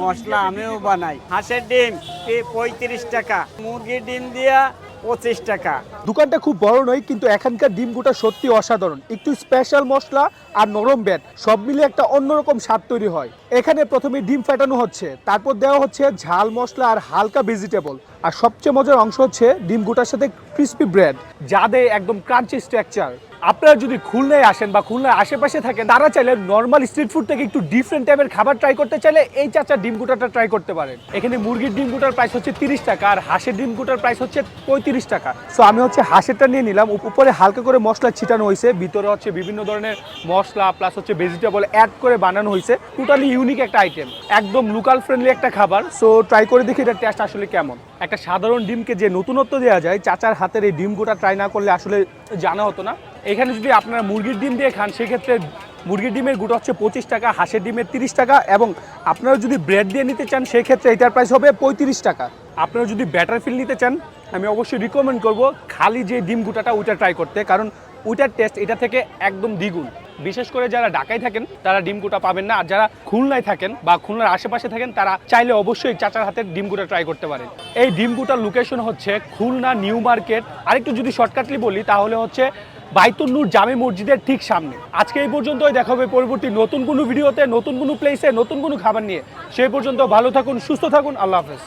মশলা আমিও বানাই। হাঁসের ডিম 35 টাকা, মুরগির ডিম দিয়া 25 টাকা। দোকানটা খুব বড় নয়, কিন্তু এখানকার ডিমগুটা সত্যি অসাধারণ। একটু স্পেশাল মশলা আর নরম ব্যাট সব মিলে একটা অন্যরকম স্বাদ তৈরি হয়। এখানে প্রথমে ডিম ফাটানো হচ্ছে, তারপর দেওয়া হচ্ছে ঝাল মশলা আর হালকা ভেজিটেবল, আর সবচেয়ে মজার অংশ হচ্ছে ডিম গোটার সাথে ক্রিস্পি ব্রেড, যা দেয় একদম ক্রাঞ্চি স্ট্রাকচার। আপনারা যদি খুলনায় আসেন বা খুলনার আশেপাশে থাকেন, তারা চাইলে নর্মাল স্ট্রিট ফুড থেকে একটু ডিফারেন্ট টাইপের খাবার ট্রাই করতে চাইলে এই চাচার ডিম গোটাটা ট্রাই করতে পারেন। এখানে মুরগির ডিম গোটার প্রাইস হচ্ছে 30 টাকা আর হাঁসের ডিম গোটার প্রাইস হচ্ছে 35 টাকা। সো আমি হচ্ছে হাঁসেরটা নিয়ে নিলাম। উপরে হালকা করে মশলা ছিটানো হয়েছে, ভিতরে হচ্ছে বিভিন্ন ধরনের মশলা প্লাস হচ্ছে ভেজিটেবল অ্যাড করে বানানো হয়েছে। টোটালি ইউনিক একটা আইটেম, একদম লোকাল ফ্রেন্ডলি একটা খাবার। সো ট্রাই করে দেখি এটার টেস্ট আসলে কেমন। একটা সাধারণ ডিমকে যে নতুনত্ব দেওয়া যায়, চাচার হাতের এই ডিম গোটা ট্রাই না করলে আসলে জানা হতো না। এখানে যদি আপনারা মুরগির ডিম দিয়ে খান, সেক্ষেত্রে মুরগির ডিমের গোটা হচ্ছে 25 টাকা, হাঁসের ডিমের 30 টাকা, এবং আপনারা যদি ব্রেড দিয়ে নিতে চান সেক্ষেত্রে এটার প্রাইস হবে 35 টাকা। আপনারা যদি ব্যাটার ফিল নিতে চান, আমি অবশ্যই রিকমেন্ড করব খালি যে ডিম গোটাটা ওইটা ট্রাই করতে, কারণ ওইটার টেস্ট এটা থেকে একদম দ্বিগুণ। বিশেষ করে যারা ঢাকায় থাকেন তারা ডিম গোটা পাবেন না, আর যারা খুলনায় থাকেন বা খুলনার আশেপাশে থাকেন তারা চাইলে অবশ্যই চাচার হাতের ডিম গোটা ট্রাই করতে পারেন। এই ডিম গোটার লোকেশন হচ্ছে খুলনা নিউ মার্কেট। আরেকটু যদি শর্টকাটলি বলি তাহলে হচ্ছে বাইতুন নূর জামে মসজিদের ঠিক সামনে। আজকে এই পর্যন্তই, দেখা হবে পরবর্তী নতুন কোনো ভিডিওতে, নতুন কোনো প্লেসে, নতুন কোনো খাবার নিয়ে। সেই পর্যন্ত ভালো থাকুন, সুস্থ থাকুন, আল্লাহ হাফেজ।